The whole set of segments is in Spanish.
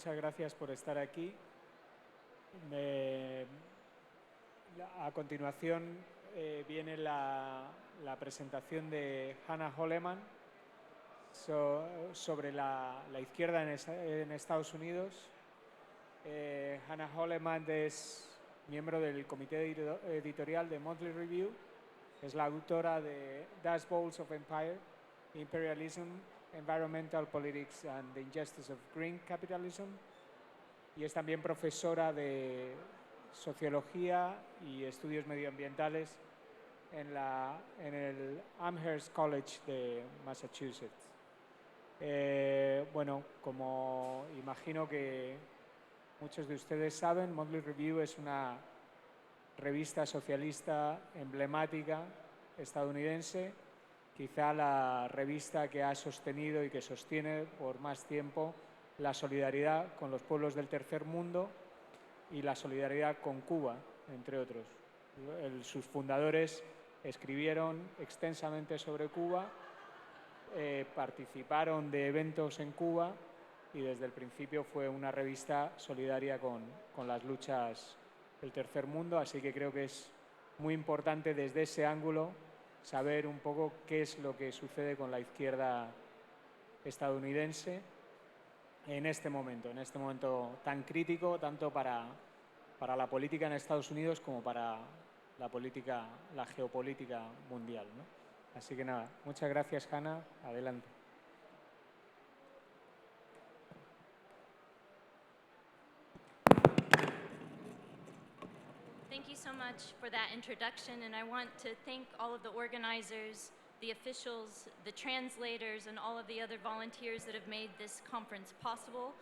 muchas gracias por estar aquí. A continuación viene la presentación de Hannah Holleman sobre la izquierda en Estados Unidos. Hannah Holleman es miembro del comité editorial de Monthly Review. Es la autora de Das Bowls of Empire, Imperialism, Environmental Politics and the Injustice of Green Capitalism. Y es también profesora de Sociología y Estudios Medioambientales en el Amherst College de Massachusetts. Bueno, como imagino que muchos de ustedes saben, Monthly Review es una revista socialista emblemática estadounidense, quizá la revista que ha sostenido y que sostiene por más tiempo la solidaridad con los pueblos del tercer mundo y la solidaridad con Cuba, entre otros. Sus fundadores escribieron extensamente sobre Cuba, participaron de eventos en Cuba y desde el principio fue una revista solidaria con las luchas del tercer mundo, así que creo que es muy importante desde ese ángulo saber un poco qué es lo que sucede con la izquierda estadounidense en este momento tan crítico, tanto para la política en Estados Unidos como para la geopolítica mundial, ¿no? Así que nada, muchas gracias, Hannah. Adelante. Thank you so much for that introduction, and I want to thank all of the organizers, the officials, the translators, and all of the other volunteers that have made this conference possible.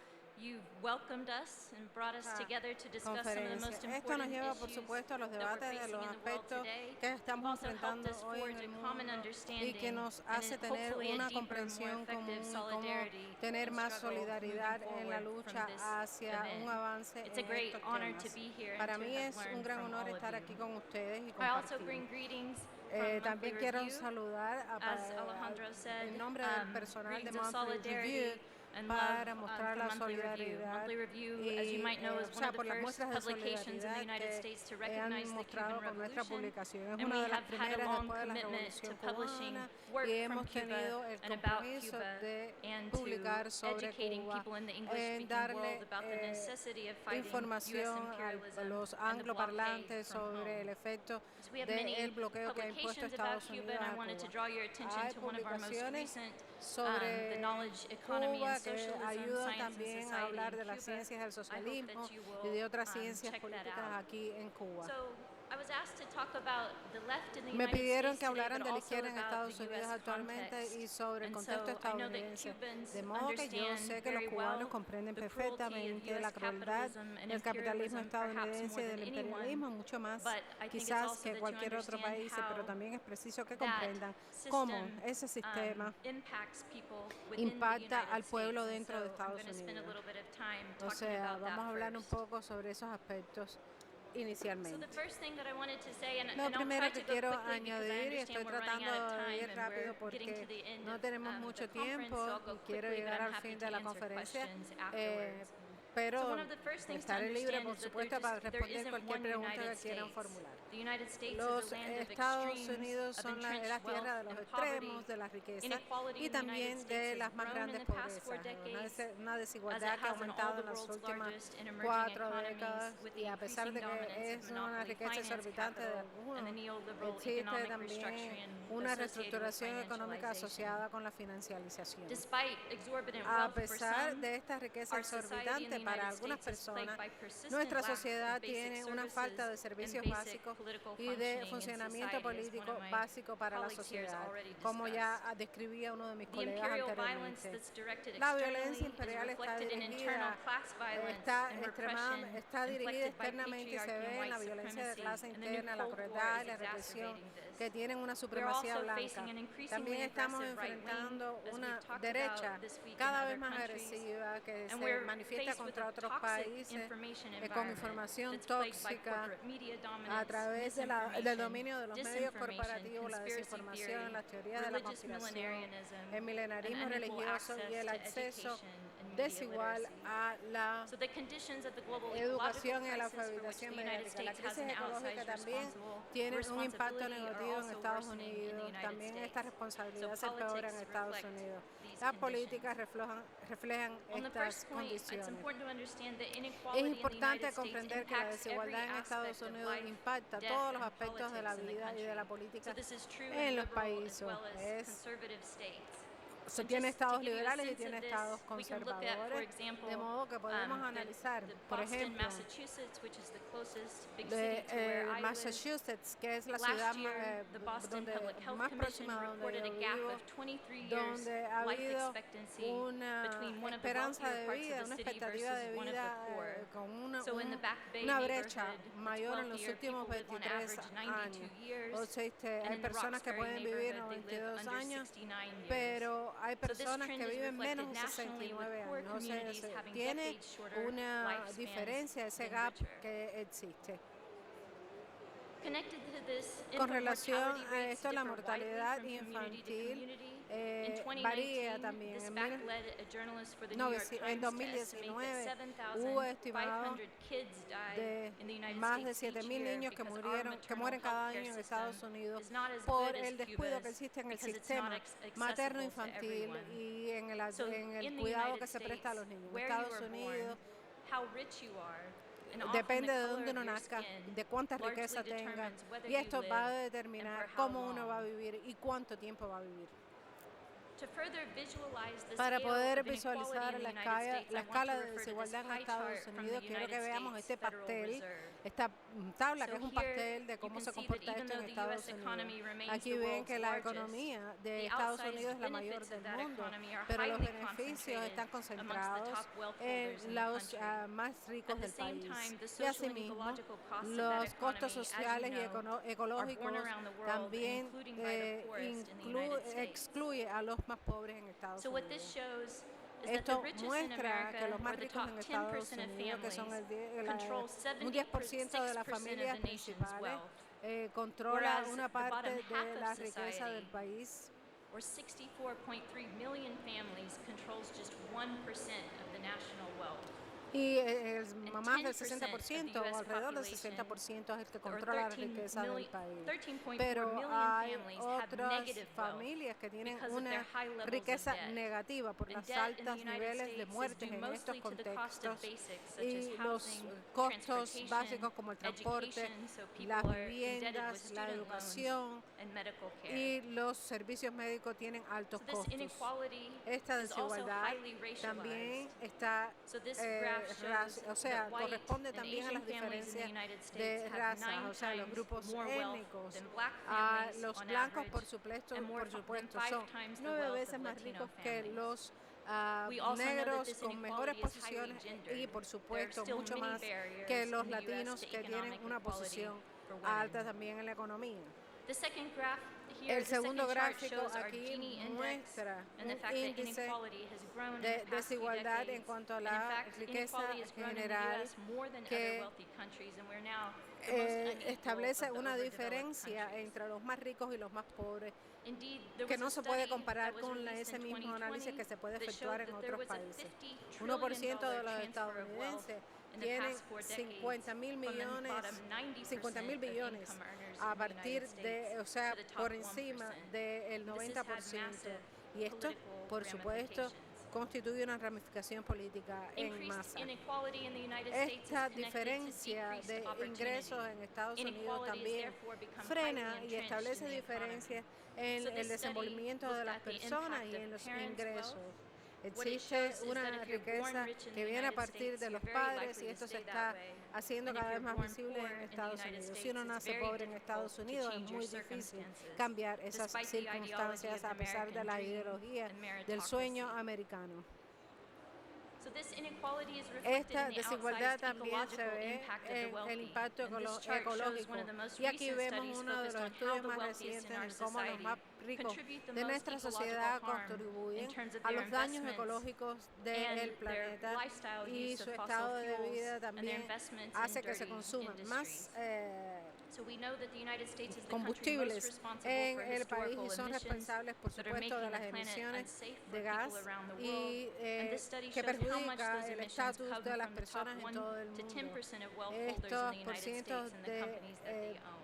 You've welcomed us and brought us together to discuss some of the most Esto nos important lleva, por issues supuesto, a los that we're debates de facing los in the world aspectos today. que You've estamos also helped enfrentando us hoy en forge el a common mundo y understanding que nos hace and tener hopefully a una deeper, more comprensión común effective y cómo solidarity tener and más struggle solidaridad moving en la forward lucha from this hacia event. un avance It's a en great estos honor to temas. be here and Para to mí have es un learned gran from honor all of estar you. aquí con ustedes y I also compartir. bring greetings from Monthly También quiero Review. saludar As Alejandro said, en nombre del personal de greetings of Monthly solidarity Review and para love mostrar from la Monthly Review. solidaridad Monthly Review, y, as you might know, is o one sea, of the por las first muestras de publications in the solidaridad United que States to han recognize the mostrado Cuban con nuestra Revolution. publicación. Es And una we de las have had a primeras long después de la commitment to Revolución publishing Cubana work y from hemos tenido Cuba el and about compromiso Cuba de and to publicar sobre educating Cuba, people in the en English-speaking world darle about the necessity of fighting US información a imperialism los and the blockade angloparlantes from sobre el home. efecto So we have del many bloqueo que ha impuesto publications about Estados Cuba, Unidos and I a wanted to Cuba. draw your attention Hay to one of our most publicaciones recent, the sobre Knowledge Economy and Cuba que Socialism, ayudan Science and también a Society hablar in de las Cuba. ciencias del I hope socialismo that you y will de otras ciencias check that políticas out. aquí en Cuba. So, I was asked to talk about the left in the Me United pidieron States que today, hablaran but de la also izquierda en about Estados the Unidos US actualmente context. y sobre el And contexto so I know that estadounidense. Cubans De modo que yo understand sé que los very cubanos well comprenden the cruelty of perfectamente US la crueldad capitalism and del capitalismo imperialism, perhaps estadounidense more y than del anyone. imperialismo, mucho más But I think it's quizás also que that you cualquier otro understand país, pero how también es preciso que that comprendan cómo system ese sistema impacts people within the impacta United al pueblo States. And dentro de so I'm Estados going to spend a Unidos. little bit of time O talking sea, about vamos a that hablar un first. poco sobre esos aspectos So inicialmente. the first thing that I wanted to say, and Lo I'll primero try que to go quiero quickly because I añadir, y estoy understand we're running tratando out of de time ir and rápido we're getting to porque the end no of tenemos the mucho conference, tiempo so I'll go y quiero quickly, but llegar I'm al happy fin to de la answer conferencia, questions afterwards. pero So one of the first things to estaré libre, understand por is that supuesto, para there responder isn't cualquier one pregunta United que quieran States. formular. The United States Los is a land of Estados extremes, Unidos of son la entrenched tierra de wealth los and poverty. extremos, de la riqueza Inequality y in the United también States de has las más grown in grandes the past 4 pobrezas, decades, una as desigualdad it que ha has in all aumentado the en las world's últimas largest and emerging 4 economies, décadas with the y a pesar increasing de que dominance of es una monopoly riqueza finance exorbitante de capital and the algunos, neoliberal existe economic también restructuring una associated with reestructuración económica financialization. asociada con la financialización. Despite exorbitant A wealth for pesar some, de esta riqueza our society in the exorbitante para United algunas States is plagued personas, by persistent nuestra lack of sociedad basic tiene una falta de services servicios and basic básicos political y de functioning in funcionamiento society, as one político of my básico para la colleagues here has sociedad, already como ya discussed. describía uno de mis The colegas imperial violence anteriormente. that's directed La externally violencia is imperial está reflected in internal dirigida, class violence está and repression está dirigida inflicted by externamente y se patriarchy and ve en white la violencia de supremacy, clase and the new interna, la Cold War crueldad is y la represión exacerbating this. que tienen una We're supremacía also blanca. facing an increasingly También estamos aggressive right wing, enfrentando as una we've talked derecha about this week in cada vez other más countries, agresiva que and se we're manifiesta faced with contra a otros toxic países information con environment información that's plagued by tóxica corporate media a dominance, través del misinformation, dominio de los medios disinformation, corporativos, la conspiracy desinformación, theory, las teorías de la religious conspiración, millenarianism, el and milenarismo unequal religioso y access el to acceso education and desigual literacy. a la So the conditions of the global educación y a la ecological crisis for which the alfabetización United mediática. La States has crisis an ecológica outsized también tiene un impacto responsibility are negativo en also Estados worsening in the Unidos. United También esta States. responsabilidad So se empeora en politics Estados reflect Unidos. these Las conditions. políticas reflejan On the estas first point, it's condiciones. important to understand that Es inequality in the importante United States comprender que la impacts every desigualdad en Estados aspect of Unidos life, impacta death, todos los and aspectos de la politics in the vida y de la country. política So this is true en in los liberal as países. well as conservative states. Se And tiene just to estados give you a liberales y sense tiene of this, estados we can look at, for conservadores, example, de modo que podemos the analizar, por Boston, ejemplo, Massachusetts, which is the closest big de city to where I live. Massachusetts, que es la ciudad Last year, the Boston donde, Public Health más Commission próxima a donde reported yo a gap vivo, of 23 years donde ha life habido expectancy una between one of the esperanza wealthier de parts vida, of una the city expectativa versus de one of vida the poor. con So in the Back Bay una brecha neighborhood, it's mayor en los wealthier. últimos People live on 23 average 92 años. years. O sea, And hay in the personas que Roxbury pueden vivir neighborhood, they live 92 under años, 69 years. pero hay So this personas trend que is viven reflected menos de nationally, with 69 poor años. O sea, communities having tiene decades shorter una lifespans diferencia, ese than gap richer. que existe. Connected to this, Con infant relación mortality a rates esto, la differ widely mortalidad from community to infantil community. In 2019, varía también. this En back led a journalist for the New York en Times to estimate 2019 that hubo estimado 7,500 kids died de in the United más de States each 7.000 year niños que because our maternal mueren cada healthcare año en system Estados Unidos is not as por good as el descuido que Cuba's existe en el because it's sistema not accessible to materno-infantil everyone. y en el, So en el in the cuidado United que se presta a los States, niños. En where you Estados are born, Unidos how rich you are, and often depende the de color dónde of uno your nazca, skin de cuánta largely riqueza tenga, determines whether y you esto live va a and determinar for how cómo uno va a long. vivir y cuánto tiempo va a vivir. To further visualize the Para scale poder of inequality visualizar in the la United States, la I want to escala de refer to this desigualdad en pie Estados chart from the Unidos, quiero que United veamos States este Federal pastel, Reserve. esta tabla que So es un here pastel de you cómo can se see that comporta even esto en though the Estados US economy Unidos. remains Aquí the ven world's que la largest, economía de the Estados outsized Unidos es la mayor benefits del of that mundo, economy are pero los highly beneficios están concentrated amongst the concentrados top wealth en holders in the los country. más ricos At the del same país. time, the Y social and asimismo, ecological costs of that los economy, costos as you sociales y know, are borne ecológicos around the world, también including by the poorest in the United States. excluye a los más pobres en Estados So what this Unidos. shows is that the Esto richest in muestra America, que los más or the ricos top en Estados 10% of Unidos, que son families, control un 10% de las 76% familias of the nation's principales, wealth, controla whereas una the bottom parte half de of la riqueza del society, país. or 64.3 million families, controls just 1% of the national wealth. Y más del 10% of the 60% o US alrededor del population, 60% es el que or controla la riqueza del país. 13.4 Pero million hay families have otras negative wealth familias que tienen because of their una high levels of riqueza debt. negativa por And los debt in the altos United niveles de States is muertes due en estos mostly to the cost of contextos basics such as y los housing, costos transportation, básicos como el transporte, education, so people las are indebted with viviendas, la student loans educación and medical care. y los servicios médicos tienen altos So this costos. inequality Esta is also desigualdad highly también racialized. está, So this graph shows o sea, that white corresponde and también a Asian las families in the diferencias United States de have razas, 9 o sea, los times grupos more wealth étnicos. than black A families los on blancos, average, por supuesto, and more son than 5 times the 9 wealth veces of más Latino ricos que families. los We also know that negros this con mejores inequality is highly posiciones gendered. y, por There are supuesto, still mucho many más barriers que in los the US latinos to que tienen economic una equality posición for alta women. también en la economía. The second graph here, El the second segundo chart gráfico shows our aquí Gini index muestra and the un fact that índice inequality has grown in de the past few desigualdad en decades. cuanto a And in la fact, riqueza inequality has grown in the general US more than que other wealthy countries, and we're now the most unequal establece of the una overdeveloped diferencia countries. entre los más ricos y los más pobres Indeed, there que was no a se puede study comparar that was con released ese in mismo análisis 2020 que se puede that efectuar showed en that there otros was a países. $50 1% de trillion los transfer of wealth estadounidenses in the tienen past 4 decades 50 mil from the millones, bottom 90% 50 mil of billones income earners a in the partir United de, States o sea, to the top por 1%. encima del This has had 90%. massive Y esto, political por supuesto, ramifications. constituye una ramificación política en Increased masa. inequality in the United States is Esta connected to diferencia decreased de opportunity. ingresos en Estados Unidos Inequality has también therefore become frena highly y entrenched establece in the diferencias economy. en So el this study desenvolvimiento de looked las at the personas impact y of en los parents' ingresos. wealth. What it Existe shows is that una if you're born riqueza rich in que the viene a United partir States, de you're los very padres likely y to esto se stay está that way. haciendo And if cada vez you're más born visible poor en in the Estados United Unidos. Si States, uno it's nace very pobre en difficult Estados to Unidos es change your muy difícil circumstances, cambiar esas despite the ideology circunstancias of the a pesar de la American dream ideología and del sueño meritocracy. americano. So this inequality is reflected Esta in the desigualdad outsized también se ecological ve impact of the en wealthy. el impacto And this chart shows ecológico. one of the most Y aquí recent vemos studies uno de focused los on how estudios the más wealthiest recientes in our en cómo los society más ricos contribute the de most nuestra ecological sociedad harm contribuyen in terms of a their los daños investments ecológicos and del their planeta lifestyle y use su of estado fossil de fuels vida and their también investments hace in que se dirty consuman más industries. So we know that the United States is the country most combustibles responsible en for el país historical y son emissions responsables, por that are supuesto, making de the las planet emisiones unsafe for de people gas around the world. y And this study que shows how much perjudica those el emissions estatus come de las from the top personas en 1 todo el to mundo. 10% of wealth holders in Estos the United porcientos States and the de companies that they own.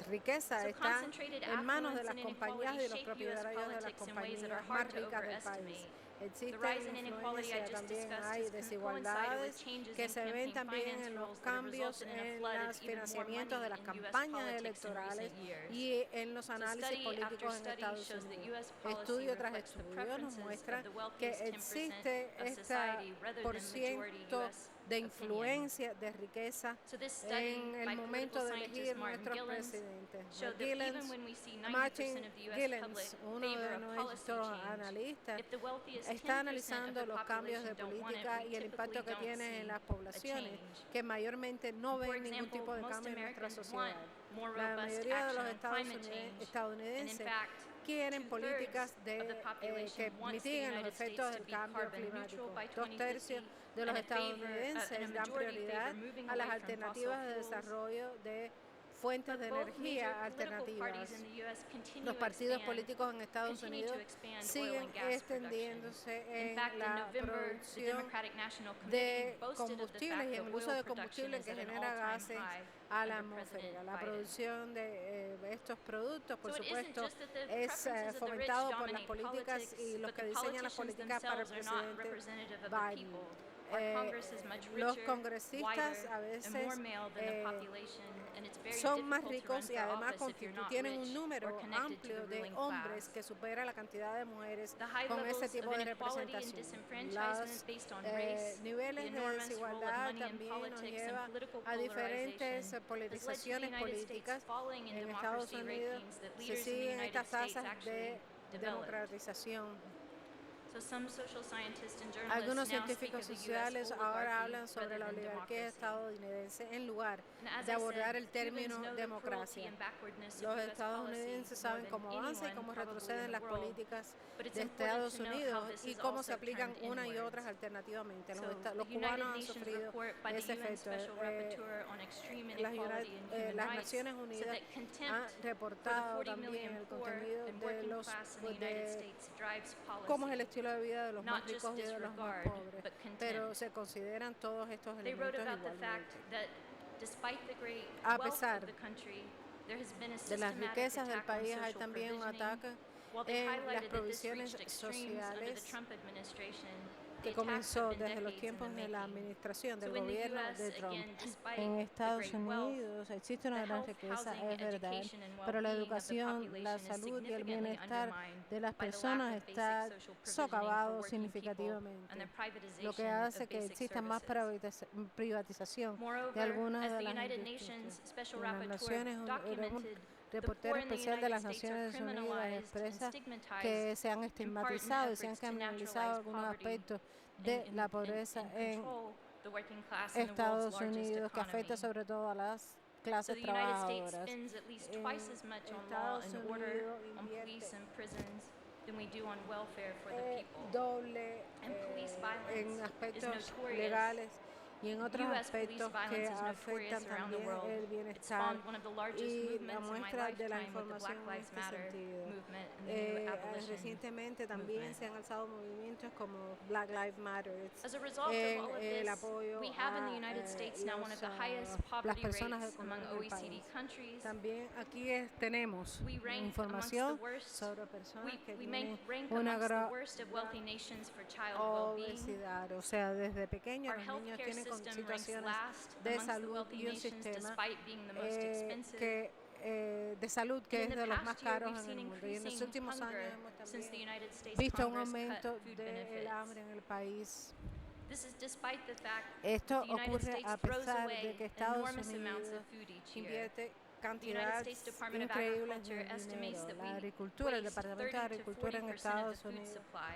riqueza So están concentrated en manos de affluence las and compañías inequality y los shape U.S. propietarios de las politics in ways that are compañías hard más to ricas del país. overestimate. The Existe rise in inequality I influencia, just también discussed hay has coincided with desigualdades changes que in se ven campaign también finance en los rules that have cambios resulted in a en flood los of even more financiamientos de money las in U.S. campañas politics in electorales recent years. y en los So análisis study after políticos en study Estados shows that Unidos. U.S. policy Estudio tras reflects the estudio nos preferences muestra of the que wealthiest 10% existe of este society rather than majority porciento U.S. de opinion. influencia, de riqueza So this study en el by momento political de scientist elegir Martin nuestros Gillens presidentes. showed that even when we see 90% Martin of the U.S. public Gillens, uno favor de a policy nuestros change, analistas, if the wealthiest está 10% of analizando the los cambios de population don't want it, política we y el impacto typically que don't tiene see en las a poblaciones, change. que mayormente no For ven ningún example, tipo de most cambio en nuestra Americans sociedad. want more La robust mayoría de los action on climate change, and in estadounidenses fact, quieren 2/3 políticas of the que population wants the mitiguen los United States efectos to del be cambio carbon climático. neutral by 2/3 2050, de los and estadounidenses a dan majority prioridad favor moving a las away from fossil alternativas de fuels. desarrollo de fuentes But de both major energía political parties alternativas. in the U.S. continue Los to partidos expand políticos en Estados continue to Unidos expand oil siguen and gas production. extendiéndose In en fact, in la November, the producción Democratic National Committee de boasted of the combustibles fact y that en el uso oil de production combustible is que at an genera all-time gases high a la under atmósfera. President La Biden. producción de estos productos, por So it isn't supuesto, just that the es preferences of the rich fomentado por las dominate políticas politics, y los but que the diseñan las politicians políticas para el themselves are not presidente representative of the Biden. people. Our Congress is much Los richer, congresistas whiter, a and veces more male than the population, and it's very son más difficult to run ricos y for además office if you're not tienen un rich or número connected to the amplio de ruling hombres class. que supera la cantidad de mujeres The high con ese levels tipo of de inequality and representación. disenfranchisement Los based on race, the niveles de enormous role of desigualdad money in también nos politics lleva and political a diferentes polarization has led to the polarizaciones United States políticas. falling in En Estados democracy Unidos rankings that se leaders in the siguen United estas States tasas actually de developed. democratización. So some social scientists and journalists Algunos now speak científicos of the US sociales ahora hablan oligarchy sobre la rather than oligarquía democracy. estadounidense en lugar And as de I abordar said, el término Cubans know the democracia. cruelty and backwardness of Los US estadounidenses policy saben more cómo than avanza y anyone cómo probably in retroceden the las world. políticas But it's de important Estados to note how Unidos this y is cómo also se aplican turned unas y inwards. otras alternativamente. So Los the United cubanos han Nations sufrido report by the ese UN efecto. Special Rapporteur on Extreme Las, Inequality and Human las Rights Naciones said Unidas that han contempt for the reportado 40 también million el poor contenido and de working los class in the United States drives cómo es el policy. estilo de vida de los más Not just ricos y de los más disregard, pobres, but pero contempt. se consideran todos estos They wrote elementos about the fact igualmente. that despite the great A wealth pesar of the country, there has been a de las systematic riquezas del attack on país hay social también un provisioning. ataque While they en las highlighted that this provisiones reached extremes under the sociales Trump administration, que the attacks comenzó have been desde los decades in tiempos the de la making. administración So del in the gobierno US, de Trump. again, despite En the Estados great wealth, Unidos existe una the gran health, riqueza, housing, es verdad, education, and pero la well-being of the educación, la population is salud y el significantly bienestar undermined de las by the lack personas of basic está social provisioning for socavado working people significativamente, and the lo que privatization hace of que basic exista más services. privatización de Moreover, algunas as de the las United industrias. Nations Special En las Rapporteur Naciones Unidas, documented, the reportero poor in the especial de United las States are Naciones Unidas criminalized and expresa stigmatized que se han in part in estigmatizado y se han efforts to criminalizado naturalize algunos poverty aspectos de and la pobreza en control the working class in the world's Estados largest Unidos, que afecta economy. sobre todo a las So clases the United States trabajadoras. spends at least En twice as much on law Estados and order, Unidos on police invierte and prisons than we do on welfare for the people. doble And police violence en is aspectos notorious. legales y en otros US police aspectos que violence is afectan notorious around the también world. el It bienestar spawned one of the largest y la movements in my muestra de la lifetime with the información Black en Lives este Matter sentido. movement and the new abolition Recientemente también movement. se han alzado movimientos como Black Lives Matter. As a result of en all of el this, apoyo we have in the a United States now one of the highest las poverty personas rates among económicas del OECD país. countries. También aquí tenemos We rank amongst información the worst. sobre personas que We tienen rank una amongst the gran worst of wealthy nations for child well-being. obesidad, o sea, desde pequeños Our los niños healthcare tienen con system ranks situaciones last de amongst the salud wealthy y un nations sistema despite being the most expensive. de salud que In es the de los past más year, caros we've en seen el mundo. Y en los increasing últimos hunger años hemos since the también United States visto un Congress cut aumento food del benefits. hambre en el país. This is despite the fact Esto that the United ocurre States a throws pesar away de que Estados enormous amounts Unidos of food each year. invierte The United cantidades States Department of increíbles Agriculture de estimates dinero. that La we agricultura, el waste Departamento de 30 to Agricultura en 40% of the Estados food Unidos supply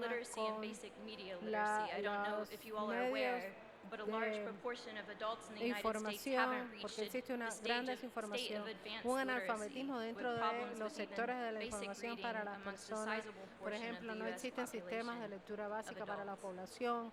problemas literacy and con basic media literacy. I don't know los if you all are medios aware, but a large de proportion of adults in the United States información, haven't porque reached existe una the gran state of desinformación, advanced un literacy, analfabetismo with dentro de problems los with even sectores de la basic información reading para las amongst a personas. sizable Por portion of ejemplo, the no US existen sistemas de population lectura of básica para la adults. población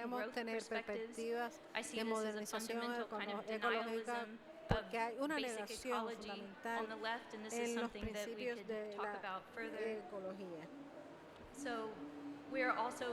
podemos growth tener perspectives. perspectivas I see de this as a modernización fundamental kind of ecológica denialism porque hay of una basic negación ecology fundamental on the left, and this is en los something that we principios could de talk la about further. ecología. So we are also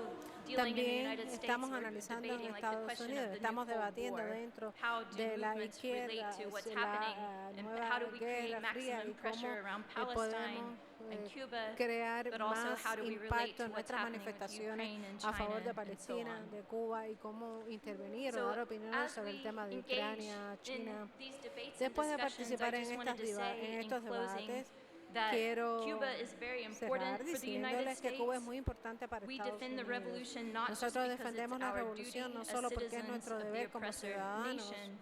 dealing in the También United States, estamos we're analizando en debating like the Estados question Unidos, of the estamos new Cold debatiendo War. dentro How do de la movements relate izquierda to what's la happening, and how do nueva we create guerra fría maximum y cómo pressure around Palestine podemos and Cuba, crear but also más how do we relate impacto to en what's nuestras happening with manifestaciones Ukraine and a favor de China and so Palestina, on. de Cuba y cómo intervenir o So dar opiniones as sobre el we tema de engage Ucrania, in China. these debates and Después de discussions, I participar en, just wanted to say in estos closing debates, that quiero Cuba is very important cerrar for the United diciéndoles que Cuba es States. muy importante para We Estados defend the Unidos. revolution not just Nosotros because it's defendemos la our duty revolución no as solo porque es citizens nuestro of the deber como oppressor ciudadanos, nation,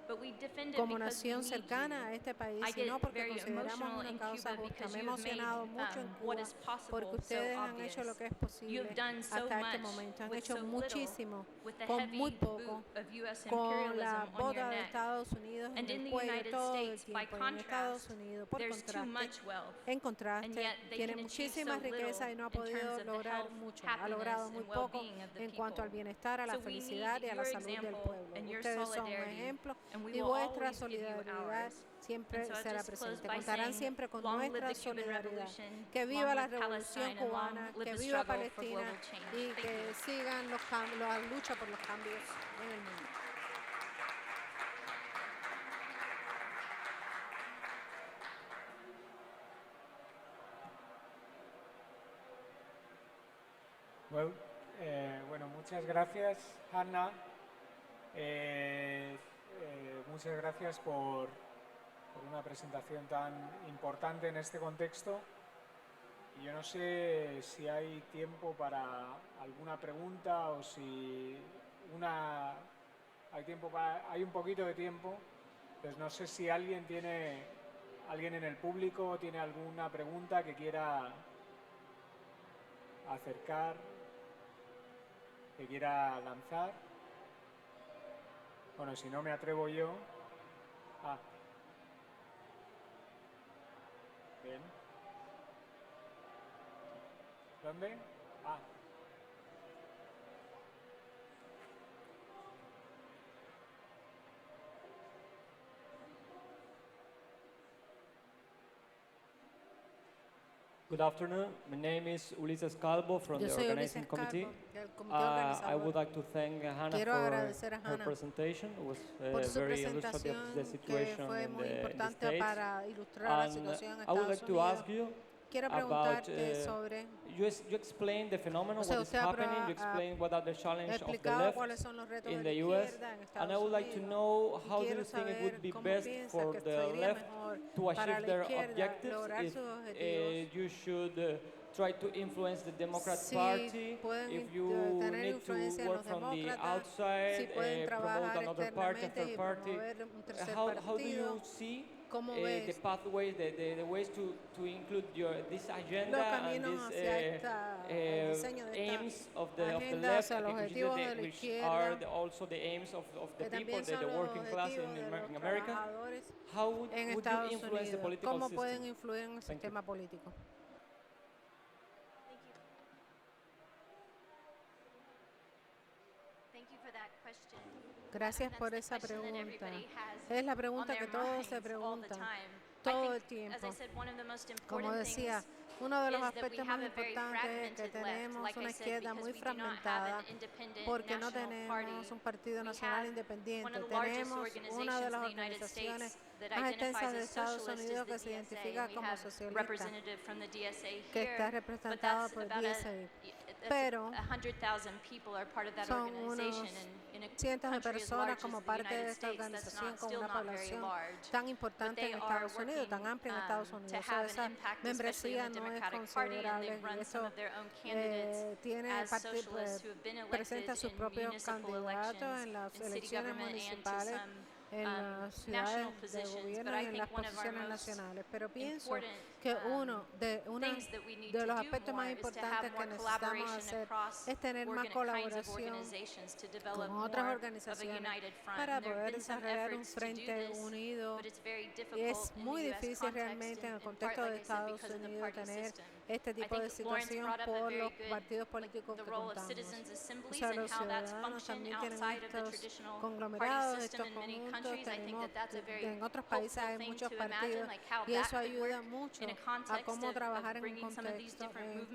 but we defend it como because we nación need cercana a you. este país, I sino get porque very consideramos emotional una in causa Cuba justa. because Me he you have made emocionado mucho en what Cuba is possible porque so ustedes han obvious. hecho lo que es You posible have done so hasta este much momento. Han with hecho so little, muchísimo with the con heavy muy boot poco, of U.S. con la imperialism on your bota de neck. Estados Unidos And en in el the cuello United todo el States, by tiempo. Y en Estados contrast, Unidos, por there's too contraste, much wealth. en And contraste, yet they tiene can achieve muchísima so little riqueza y no ha in terms podido of the lograr health, mucho. Ha logrado happiness, muy and poco well-being of the en cuanto al people. bienestar, a la So we felicidad need y a la your salud del example pueblo. and your Ustedes son un solidarity, ejemplo and we y will vuestra always give you solidaridad ours. siempre And so I'll será just close presente. by Contarán saying, siempre con long live nuestra the Cuban solidaridad. Revolution, Que viva long la live revolución Palestine, and long cubana, live que the viva struggle for Palestina global change. y Thank que you. sigan la lucha por los cambios en el mundo. Bueno, muchas gracias, Hannah. Muchas gracias por una presentación tan importante en este contexto. Y yo no sé si hay tiempo para alguna pregunta o si hay un poquito de tiempo. Pues no sé si alguien en el público tiene alguna pregunta que quiera acercar, que quiera lanzar. Bueno, si no me atrevo yo. Bien. ¿Dónde? Good afternoon. My name is Ulises Calvo from Yo the soy organizing Ulises committee. Calvo, del comité I would organizador. like to thank Hannah Quiero for agradecer a her Hannah presentation. It was por su very illustrative of the presentación, que situation fue in muy the importante States. para ilustrar la And situación en I would Estados like to ask Unidos. you Quiero about, preguntarte sobre, you explained the phenomenon, o sea, what is usted ha happening, you explained what are the challenges of the explicado cuáles left son los retos in de the la US, izquierda en and Estados I would like to Unidos. know Y how do quiero you think it saber would be cómo best piensa for que the sería left mejor to para achieve la their izquierda objectives, lograr if sus objetivos. you should try to influence the Democrat Si Party, pueden if you tener need to influencia en work los from the demócratas, si outside, pueden promote trabajar another party, a externamente third y party. promover un tercer How do partido. you see ¿Cómo the ves pathways, the ways to include this los agenda and caminos this hacia el diseño de aims esta of the agenda left, hacia los objetivos de la which izquierda, are also the aims of the que people, también son the los working class objetivos de los in America? trabajadores How would en you Estados influence the Unidos? political ¿Cómo system? pueden influir en el Thank you. sistema político? Thank you for that question. Gracias por esa pregunta. Es la pregunta que todos se preguntan todo el tiempo. Como decía, uno de los aspectos más importantes es que tenemos una izquierda muy fragmentada porque no tenemos un partido nacional independiente. Tenemos una de las organizaciones más extensas de Estados Unidos que se identifica como socialista, que está representada por DSA. Pero son unos cientos de personas como parte de esta organización con una población tan importante en Estados Unidos, tan amplia en Estados Unidos. O sea, esa membresía no es considerable y eso presenta sus propios candidatos en las elecciones municipales, en las ciudades de gobierno y en las posiciones nacionales. Pero pienso que uno de los aspectos más importantes que necesitamos hacer es tener más colaboración con otras organizaciones para poder desarrollar un frente unido y es muy difícil realmente en el contexto de Estados Unidos tener este tipo de situación por los partidos políticos que contamos. O sea, los ciudadanos también tienen estos conglomerados, estos conjuntos, tenemos, en otros países hay muchos partidos y eso ayuda mucho a cómo trabajar en un contexto en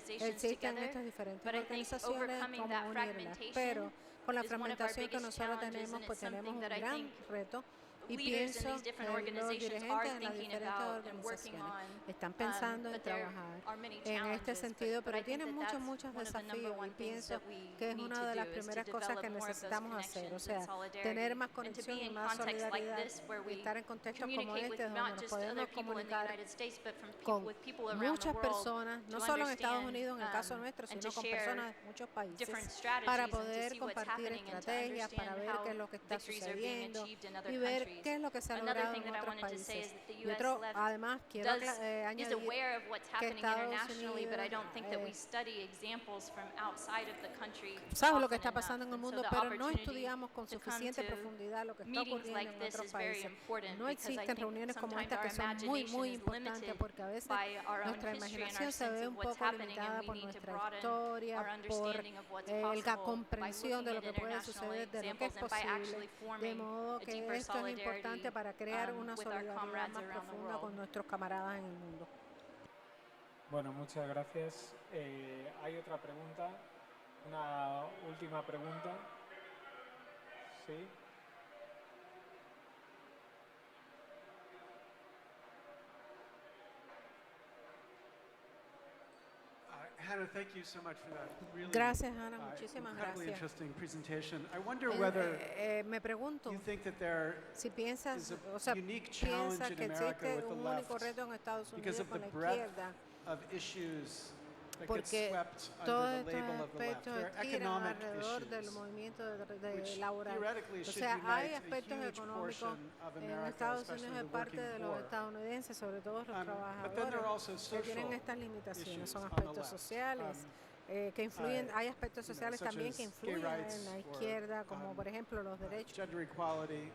que existen estas diferentes organizaciones, cómo unirlas, pero con la fragmentación que nosotros tenemos, pues tenemos un gran reto. Y pienso que los dirigentes en las diferentes organizaciones están pensando en trabajar en este sentido, pero tienen muchos desafíos y pienso que es una de las primeras cosas que necesitamos hacer, o sea, tener más conexión y más solidaridad y estar en contextos como este donde nos podemos comunicar con muchas personas, no solo en Estados Unidos en el caso nuestro, sino con personas de muchos países para poder compartir estrategias, para ver qué es lo que está sucediendo y ver qué es lo que se ha logrado en otros países. Y otro, además, quiero añadir que Estados Unidos sabe lo que está pasando en el mundo, pero no estudiamos con suficiente profundidad lo que está ocurriendo en otros países. No existen reuniones como esta que son muy importantes porque a veces nuestra imaginación se ve un poco limitada por nuestra historia, por la comprensión de lo que puede suceder, de lo que es posible, de modo que esto es importante para crear una solidaridad más profunda con nuestros camaradas en el mundo. Bueno, muchas gracias. ¿Hay otra pregunta? Una última pregunta. ¿Sí? Hannah, thank you so much for that. Really, gracias, Hannah. Muchísimas gracias. Interesting presentation. I wonder whether me pregunto you think that there si piensas, is o sea, a unique challenge piensa in que America existe with the un left único reto en Estados because Unidos of con the la breadth izquierda, of issues that get porque swept todos under the estos label of the left. aspectos There are giran economic alrededor del issues movimiento which laboral. theoretically O should sea, hay unite a aspectos huge económicos portion of en America, Estados Unidos especially de the parte working de los poor. estadounidenses, sobre todo los But then there are trabajadores also que social tienen estas limitaciones. issues Son on the aspectos left. sociales que influyen, hay aspectos sociales such también as que gay influyen rights en la or, izquierda, como por ejemplo los derechos gender equality,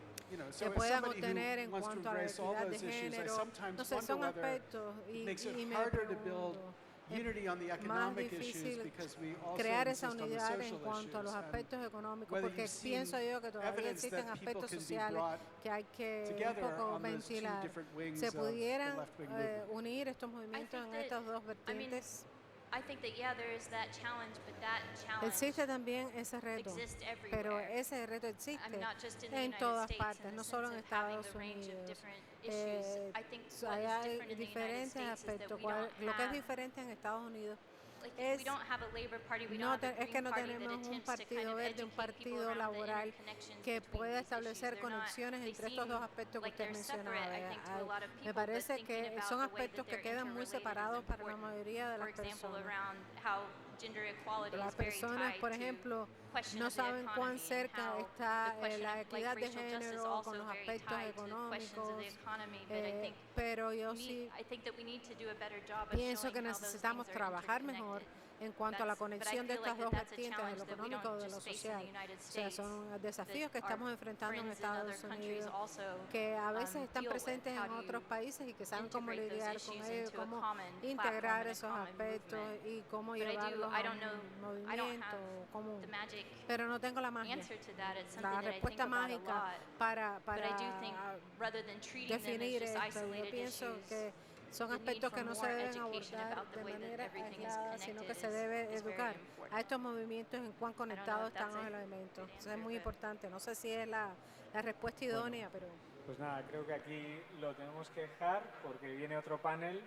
so que as puedan somebody obtener who en wants to cuanto a la embrace all equidad de those issues, I género. sometimes No sé, wonder son whether aspectos it makes it me harder to build pregunto, unity on the más economic issues difícil because we also crear esa insist on the unidad en social cuanto a los issues, and aspectos económicos, whether porque you've seen pienso yo que todavía evidence existen that people aspectos can be sociales brought que hay que un together poco on those two ventilar. different wings Se of the pudieran left-wing movement. unir estos movimientos en estas dos vertientes. I think that, yeah, there is that challenge, but that challenge Existe también ese reto, exists pero everywhere. ese reto existe Not just in the en United todas States, partes, in the no solo en sense of having Estados the range of Unidos. different issues. I think what is Hay different in the United diferentes States is that aspectos. we don't Lo que es have, diferente en Estados Unidos like, es we don't have a Labor Party, we no don't have a es que Green no Party that tenemos un attempts to kind partido of verde, un educate people partido around the laboral interconnections que between pueda these establecer issues. They're not, conexiones they entre estos dos seem aspectos que like usted they're separate, I mencionaba. think, to a lot of Me people, but parece thinking que about son the way aspectos that que they're quedan muy interrelated is separados para la important. mayoría de For las example, personas. around how gender equality Las is very personas, tied por to ejemplo, question no of the saben cuán economy and cerca how está the question la of, equidad de racial justice género also con los very aspectos tied to questions of the económicos, economy, but I think pero yo sí I think that we need to do a better job of pienso showing que how those necesitamos things are trabajar mejor interconnected. en cuanto a la But I conexión de feel estas like dos that's a vertientes, de challenge lo that we económico don't de lo just face in social. the United O sea, States, son desafíos que that estamos our enfrentando en friends in other Estados countries Unidos, also que a veces están deal with. presentes How en do you otros países y que saben cómo integrate those lidiar con issues ellos, into a cómo common integrar platform and a esos common aspectos movement? y cómo But I llevarlos a don't know, un I don't movimiento have común. the magic Pero no tengo la magia, answer to that. It's something la that I think respuesta about a mágica lot. para But I do think rather than treating them as definir just esto. Yo isolated pienso issues, que son the need aspectos for que no se more deben education abordar about the de way that manera everything is aislada, sino que connected se debe is very educar important. a estos movimientos en cuán know conectados if that's están a los elementos. good Eso es answer, muy but- importante. No sé si es la respuesta idónea, pero Pues nada, creo que aquí lo tenemos que dejar porque viene otro panel.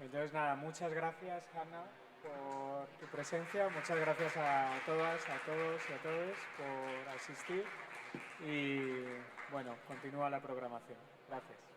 Entonces nada, muchas gracias, Hannah, por tu presencia. Muchas gracias a todas, a todos y a todos por asistir. Y bueno, continúa la programación. Gracias.